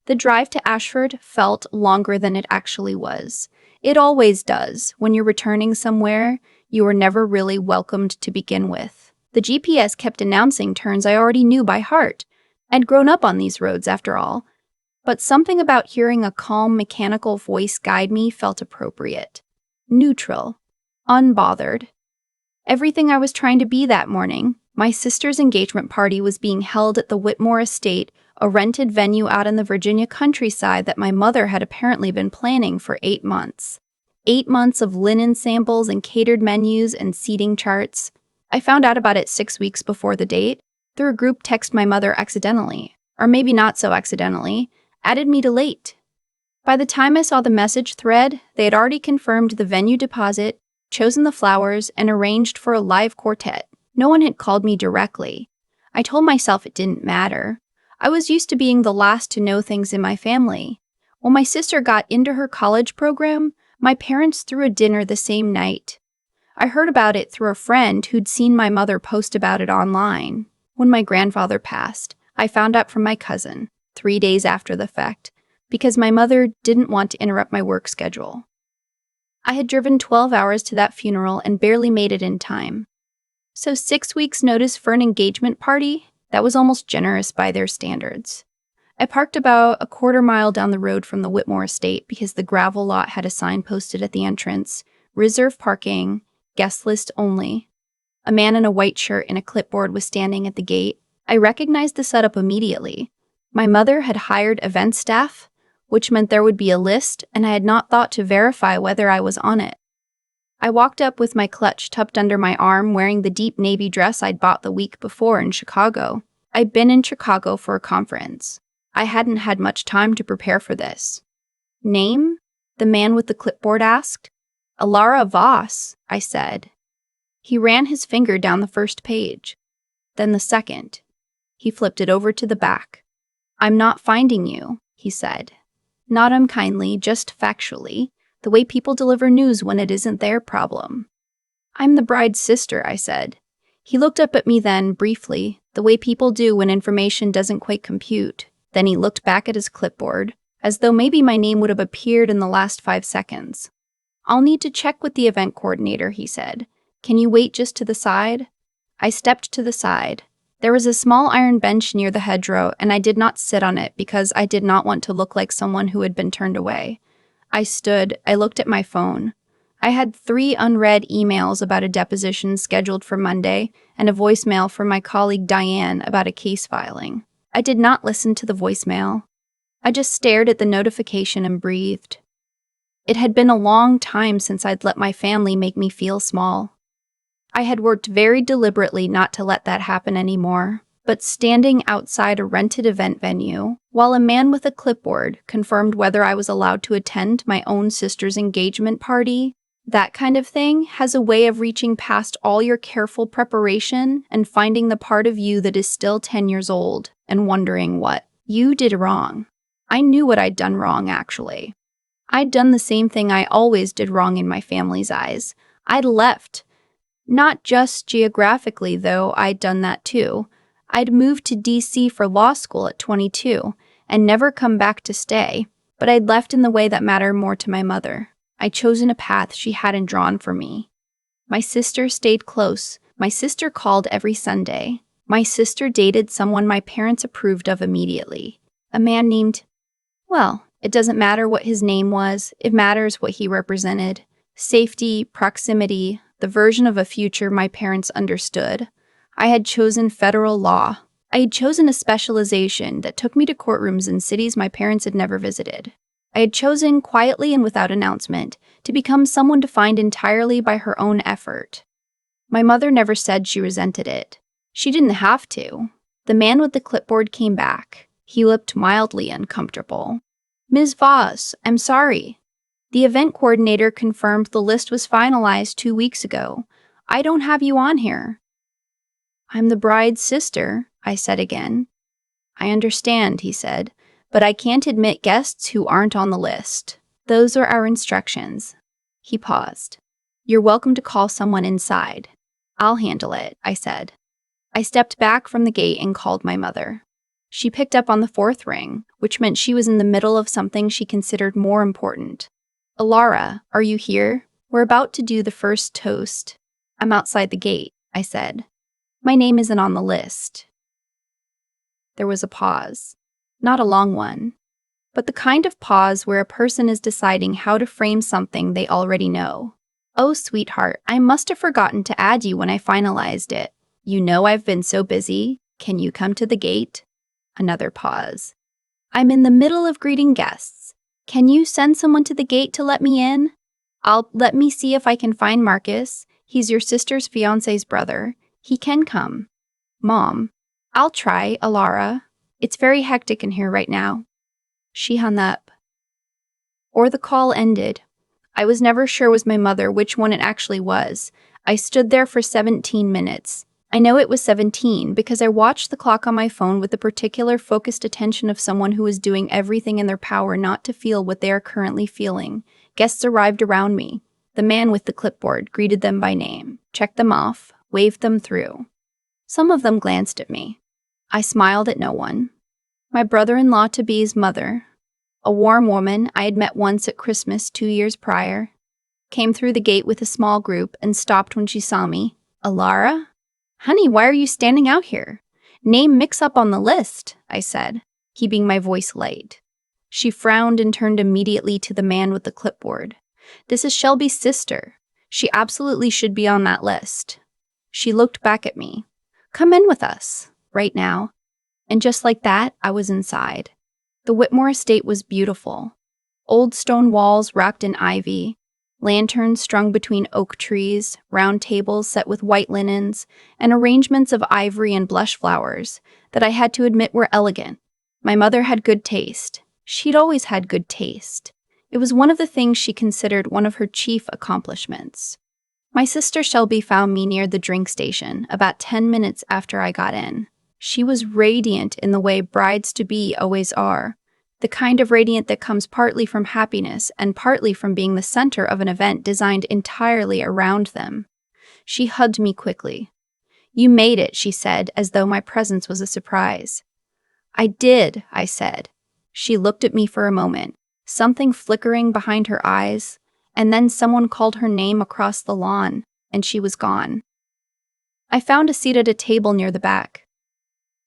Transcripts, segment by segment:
The drive to Ashford felt longer than it actually was. It always does. When you're returning somewhere, you were never really welcomed to begin with. The GPS kept announcing turns I already knew by heart. I'd grown up on these roads, after all. But something about hearing a calm, mechanical voice guide me felt appropriate. Neutral. Unbothered. Everything I was trying to be that morning. My sister's engagement party was being held at the Whitmore Estate, a rented venue out in the Virginia countryside that my mother had apparently been planning for 8 months. 8 months of linen samples and catered menus and seating charts. I found out about it 6 weeks before the date, through a group text my mother accidentally, or maybe not so accidentally, added me to late. By the time I saw the message thread, they had already confirmed the venue deposit, chosen the flowers, and arranged for a live quartet. No one had called me directly. I told myself it didn't matter. I was used to being the last to know things in my family. When my sister got into her college program, my parents threw a dinner the same night. I heard about it through a friend who'd seen my mother post about it online. When my grandfather passed, I found out from my cousin, 3 days after the fact, because my mother didn't want to interrupt my work schedule. I had driven 12 hours to that funeral and barely made it in time. So 6 weeks' notice for an engagement party? That was almost generous by their standards. I parked about a quarter-mile down the road from the Whitmore estate because the gravel lot had a sign posted at the entrance, reserve parking, guest list only. A man in a white shirt and a clipboard was standing at the gate. I recognized the setup immediately. My mother had hired event staff, which meant there would be a list, and I had not thought to verify whether I was on it. I walked up with my clutch tucked under my arm, wearing the deep navy dress I'd bought the week before in Chicago. I'd been in Chicago for a conference. I hadn't had much time to prepare for this. Name? The man with the clipboard asked. Alara Voss, I said. He ran his finger down the first page, then the second. He flipped it over to the back. I'm not finding you, he said. Not unkindly, just factually, the way people deliver news when it isn't their problem. I'm the bride's sister, I said. He looked up at me then, briefly, the way people do when information doesn't quite compute. Then he looked back at his clipboard, as though maybe my name would have appeared in the last 5 seconds. I'll need to check with the event coordinator, he said. Can you wait just to the side? I stepped to the side. There was a small iron bench near the hedgerow, and I did not sit on it because I did not want to look like someone who had been turned away. I stood, I looked at my phone. I had 3 unread emails about a deposition scheduled for Monday and a voicemail from my colleague Diane about a case filing. I did not listen to the voicemail. I just stared at the notification and breathed. It had been a long time since I'd let my family make me feel small. I had worked very deliberately not to let that happen anymore, but standing outside a rented event venue, while a man with a clipboard confirmed whether I was allowed to attend my own sister's engagement party, that kind of thing has a way of reaching past all your careful preparation and finding the part of you that is still 10 years old and wondering what you did wrong. I knew what I'd done wrong, actually. I'd done the same thing I always did wrong in my family's eyes. I'd left. Not just geographically, though, I'd done that too. I'd moved to D.C. for law school at 22 and never come back to stay, but I'd left in the way that mattered more to my mother. I'd chosen a path she hadn't drawn for me. My sister stayed close. My sister called every Sunday. My sister dated someone my parents approved of immediately. A man named, well, it doesn't matter what his name was, it matters what he represented. Safety, proximity, the version of a future my parents understood. I had chosen federal law. I had chosen a specialization that took me to courtrooms in cities my parents had never visited. I had chosen, quietly and without announcement, to become someone defined entirely by her own effort. My mother never said she resented it. She didn't have to. The man with the clipboard came back. He looked mildly uncomfortable. Ms. Voss, I'm sorry. The event coordinator confirmed the list was finalized 2 weeks ago. I don't have you on here. I'm the bride's sister, I said again. I understand, he said, but I can't admit guests who aren't on the list. Those are our instructions. He paused. You're welcome to call someone inside. I'll handle it, I said. I stepped back from the gate and called my mother. She picked up on the fourth ring, which meant she was in the middle of something she considered more important. Alara, are you here? We're about to do the first toast. I'm outside the gate, I said. My name isn't on the list. There was a pause. Not a long one, but the kind of pause where a person is deciding how to frame something they already know. Oh, sweetheart, I must have forgotten to add you when I finalized it. You know I've been so busy. Can you come to the gate? Another pause. I'm in the middle of greeting guests. Can you send someone to the gate to let me in? Let me see if I can find Marcus. He's your sister's fiance's brother. He can come. Mom, I'll try, Alara. It's very hectic in here right now. She hung up. Or the call ended. I was never sure was my mother which one it actually was. I stood there for 17 minutes. I know it was 17 because I watched the clock on my phone with the particular focused attention of someone who is doing everything in their power not to feel what they are currently feeling. Guests arrived around me. The man with the clipboard greeted them by name, checked them off, waved them through. Some of them glanced at me. I smiled at no one. My brother-in-law-to-be's mother, a warm woman I had met once at Christmas 2 years prior, came through the gate with a small group and stopped when she saw me. Alara? Honey, why are you standing out here? Name mix-up on the list, I said, keeping my voice light. She frowned and turned immediately to the man with the clipboard. This is Shelby's sister. She absolutely should be on that list. She looked back at me. Come in with us, right now. And just like that, I was inside. The Whitmore estate was beautiful. Old stone walls wrapped in ivy, lanterns strung between oak trees, round tables set with white linens, and arrangements of ivory and blush flowers that I had to admit were elegant. My mother had good taste. She'd always had good taste. It was one of the things she considered one of her chief accomplishments. My sister Shelby found me near the drink station about 10 minutes after I got in. She was radiant in the way brides-to-be always are, the kind of radiant that comes partly from happiness and partly from being the center of an event designed entirely around them. She hugged me quickly. You made it, she said, as though my presence was a surprise. I did, I said. She looked at me for a moment, something flickering behind her eyes, and then someone called her name across the lawn, and she was gone. I found a seat at a table near the back.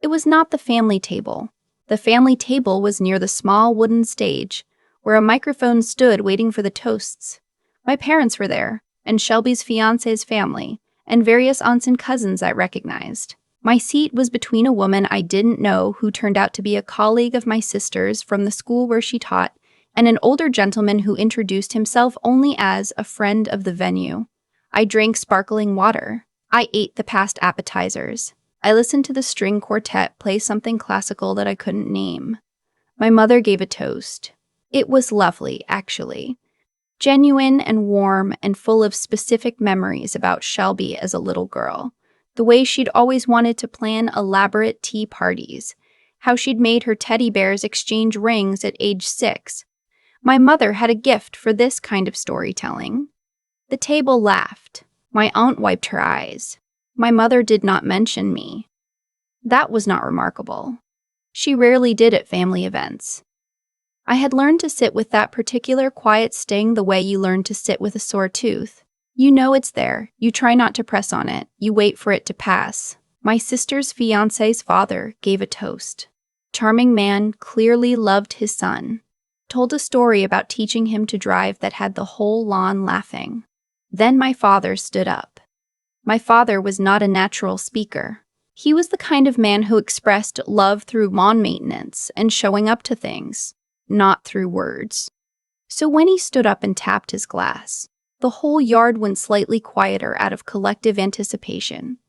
It was not the family table. The family table was near the small wooden stage, where a microphone stood waiting for the toasts. My parents were there, and Shelby's fiance's family, and various aunts and cousins I recognized. My seat was between a woman I didn't know who turned out to be a colleague of my sister's from the school where she taught, and an older gentleman who introduced himself only as a friend of the venue. I drank sparkling water. I ate the past appetizers. I listened to the string quartet play something classical that I couldn't name. My mother gave a toast. It was lovely, actually. Genuine and warm and full of specific memories about Shelby as a little girl. The way she'd always wanted to plan elaborate tea parties. How she'd made her teddy bears exchange rings at age 6. My mother had a gift for this kind of storytelling. The table laughed. My aunt wiped her eyes. My mother did not mention me. That was not remarkable. She rarely did at family events. I had learned to sit with that particular quiet sting the way you learn to sit with a sore tooth. You know it's there. You try not to press on it. You wait for it to pass. My sister's fiance's father gave a toast. Charming man, clearly loved his son. Told a story about teaching him to drive that had the whole lawn laughing. Then my father stood up. My father was not a natural speaker. He was the kind of man who expressed love through lawn maintenance and showing up to things, not through words. So when he stood up and tapped his glass, the whole yard went slightly quieter out of collective anticipation.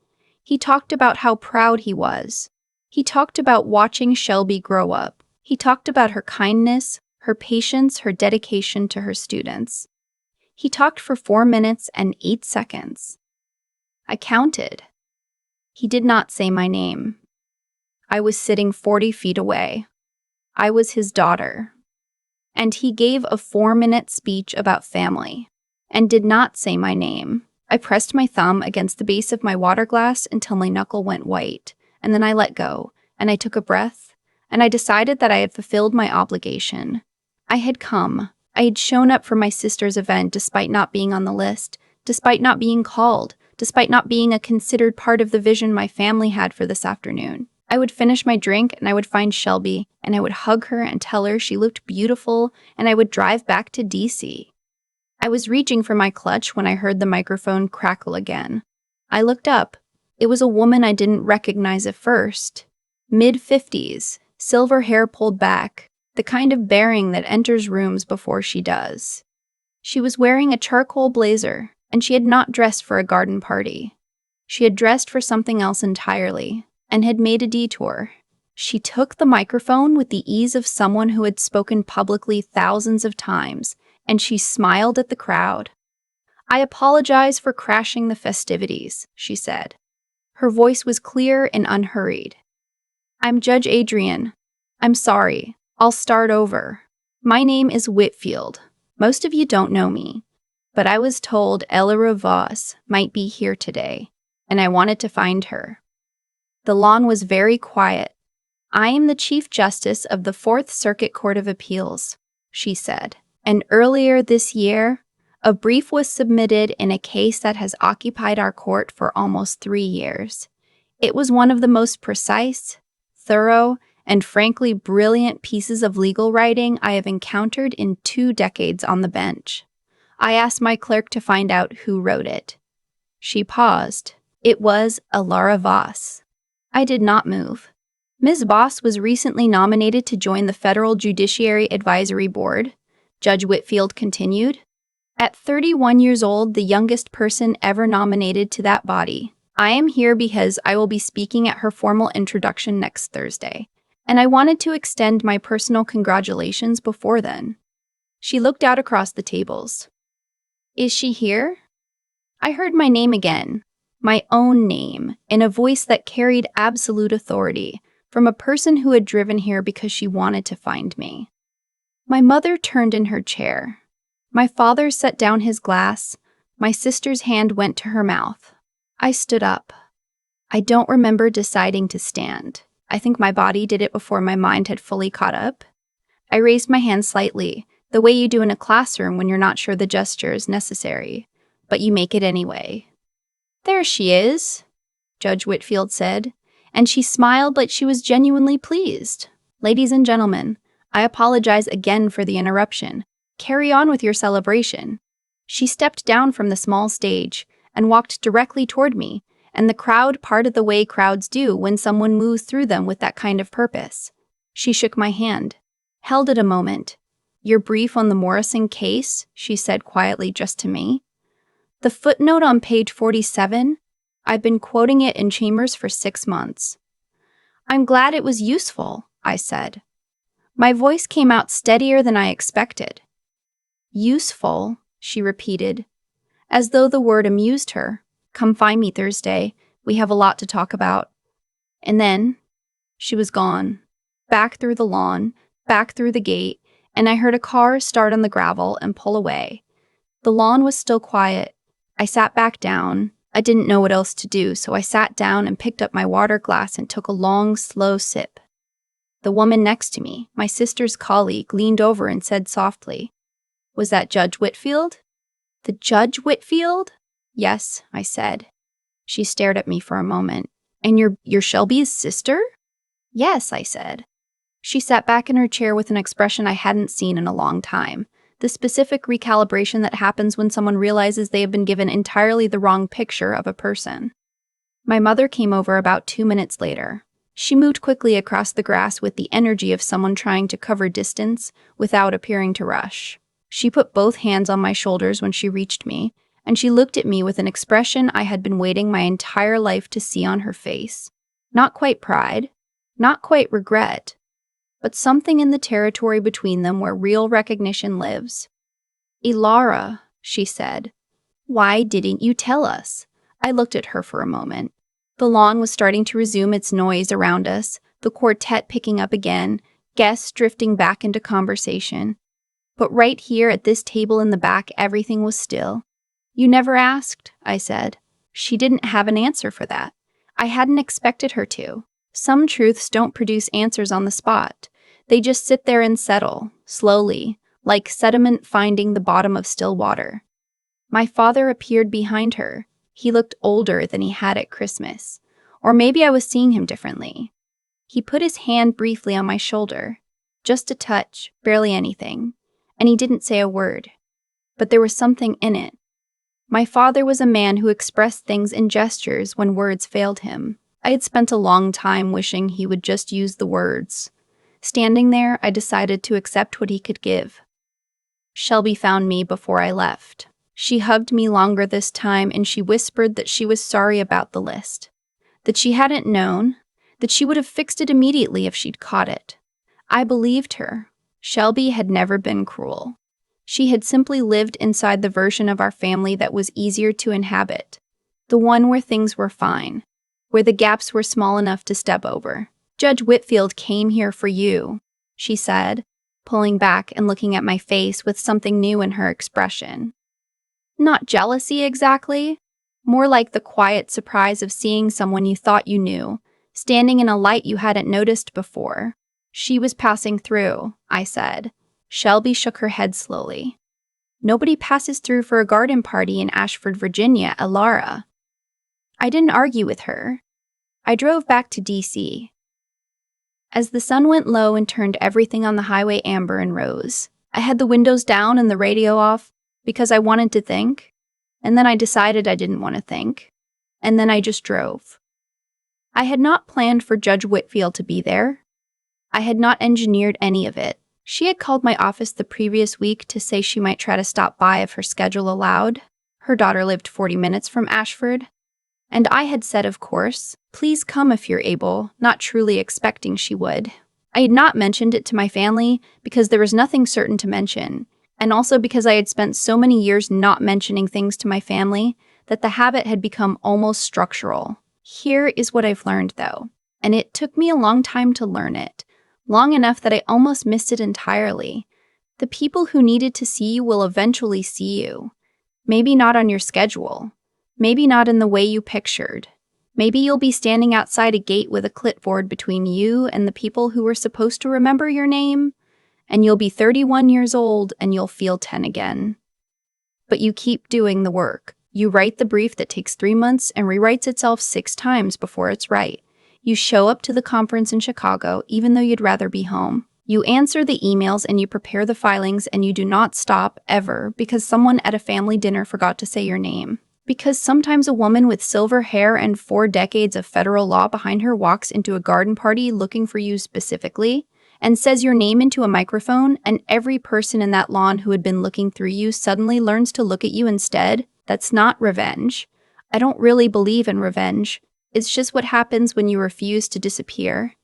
He talked about how proud he was. He talked about watching Shelby grow up. He talked about her kindness, her patience, her dedication to her students. He talked for 4 minutes and 8 seconds. I counted. He did not say my name. I was sitting 40 feet away. I was his daughter. And he gave a 4-minute speech about family, and did not say my name. I pressed my thumb against the base of my water glass until my knuckle went white, and then I let go, and I took a breath, and I decided that I had fulfilled my obligation. I had come. I had shown up for my sister's event despite not being on the list, despite not being called, despite not being a considered part of the vision my family had for this afternoon. I would finish my drink and I would find Shelby, and I would hug her and tell her she looked beautiful, and I would drive back to DC. I was reaching for my clutch when I heard the microphone crackle again. I looked up. It was a woman I didn't recognize at first. Mid-50s, silver hair pulled back, the kind of bearing that enters rooms before she does. She was wearing a charcoal blazer, and she had not dressed for a garden party. She had dressed for something else entirely, and had made a detour. She took the microphone with the ease of someone who had spoken publicly thousands of times, and she smiled at the crowd. "I apologize for crashing the festivities," she said. Her voice was clear and unhurried. "I'm Judge Adrian. I'm sorry. I'll start over. My name is Whitfield. Most of you don't know me, but I was told Elora Voss might be here today, and I wanted to find her." The lawn was very quiet. "I am the Chief Justice of the Fourth Circuit Court of Appeals," she said. "And earlier this year, a brief was submitted in a case that has occupied our court for almost 3 years. It was one of the most precise, thorough, and frankly brilliant pieces of legal writing I have encountered in 2 decades on the bench. I asked my clerk to find out who wrote it." She paused. "It was Elora Voss." I did not move. "Ms. Voss was recently nominated to join the Federal Judiciary Advisory Board," Judge Whitfield continued. "At 31 years old, the youngest person ever nominated to that body. I am here because I will be speaking at her formal introduction next Thursday, and I wanted to extend my personal congratulations before then." She looked out across the tables. "Is she here?" I heard my name again, my own name, in a voice that carried absolute authority, from a person who had driven here because she wanted to find me. My mother turned in her chair. My father set down his glass. My sister's hand went to her mouth. I stood up. I don't remember deciding to stand. I think my body did it before my mind had fully caught up. I raised my hand slightly, the way you do in a classroom when you're not sure the gesture is necessary, but you make it anyway. "There she is," Judge Whitfield said, and she smiled like she was genuinely pleased. "Ladies and gentlemen, I apologize again for the interruption. Carry on with your celebration." She stepped down from the small stage and walked directly toward me, and the crowd parted the way crowds do when someone moves through them with that kind of purpose. She shook my hand, held it a moment. "Your brief on the Morrison case," she said quietly just to me. "The footnote on page 47, I've been quoting it in chambers for 6 months." "I'm glad it was useful," I said. My voice came out steadier than I expected. "Useful," she repeated, as though the word amused her. "Come find me Thursday. We have a lot to talk about." And then she was gone, back through the lawn, back through the gate, and I heard a car start on the gravel and pull away. The lawn was still quiet. I sat back down. I didn't know what else to do, so I sat down and picked up my water glass and took a long, slow sip. The woman next to me, my sister's colleague, leaned over and said softly, "Was that Judge Whitfield?" "The Judge Whitfield?" "Yes," I said. She stared at me for a moment. "And you're Shelby's sister?" "Yes," I said. She sat back in her chair with an expression I hadn't seen in a long time, the specific recalibration that happens when someone realizes they have been given entirely the wrong picture of a person. My mother came over about 2 minutes later. She moved quickly across the grass with the energy of someone trying to cover distance without appearing to rush. She put both hands on my shoulders when she reached me, and she looked at me with an expression I had been waiting my entire life to see on her face. Not quite pride, not quite regret, but something in the territory between them where real recognition lives. "Elora," she said, "why didn't you tell us?" I looked at her for a moment. The lawn was starting to resume its noise around us, the quartet picking up again, guests drifting back into conversation. But right here at this table in the back, everything was still. "You never asked," I said. She didn't have an answer for that. I hadn't expected her to. Some truths don't produce answers on the spot. They just sit there and settle, slowly, like sediment finding the bottom of still water. My father appeared behind her. He looked older than he had at Christmas. Or maybe I was seeing him differently. He put his hand briefly on my shoulder. Just a touch, barely anything. And he didn't say a word. But there was something in it. My father was a man who expressed things in gestures when words failed him. I had spent a long time wishing he would just use the words. Standing there, I decided to accept what he could give. Shelby found me before I left. She hugged me longer this time, and she whispered that she was sorry about the list. That she hadn't known, that she would have fixed it immediately if she'd caught it. I believed her. Shelby had never been cruel. She had simply lived inside the version of our family that was easier to inhabit. The one where things were fine. Where the gaps were small enough to step over. Judge Whitfield came here for you, she said, pulling back and looking at my face with something new in her expression. Not jealousy exactly, more like the quiet surprise of seeing someone you thought you knew, standing in a light you hadn't noticed before. She was passing through, I said. Shelby shook her head slowly. Nobody passes through for a garden party in Ashford, Virginia, Alara. I didn't argue with her. I drove back to D.C. As the sun went low and turned everything on the highway amber and rose, I had the windows down and the radio off because I wanted to think, and then I decided I didn't want to think, and then I just drove. I had not planned for Judge Whitfield to be there. I had not engineered any of it. She had called my office the previous week to say she might try to stop by if her schedule allowed. Her daughter lived 40 minutes from Ashford. And I had said, of course, please come if you're able, not truly expecting she would. I had not mentioned it to my family because there was nothing certain to mention, and also because I had spent so many years not mentioning things to my family that the habit had become almost structural. Here is what I've learned, though, and it took me a long time to learn it, long enough that I almost missed it entirely. The people who needed to see you will eventually see you. Maybe not on your schedule. Maybe not in the way you pictured. Maybe you'll be standing outside a gate with a clipboard between you and the people who were supposed to remember your name, and you'll be 31 years old and you'll feel 10 again. But you keep doing the work. You write the brief that takes 3 months and rewrites itself 6 times before it's right. You show up to the conference in Chicago even though you'd rather be home. You answer the emails and you prepare the filings, and you do not stop ever because someone at a family dinner forgot to say your name. Because sometimes a woman with silver hair and 4 decades of federal law behind her walks into a garden party looking for you specifically and says your name into a microphone, and every person in that lawn who had been looking through you suddenly learns to look at you instead. That's not revenge. I don't really believe in revenge. It's just what happens when you refuse to disappear.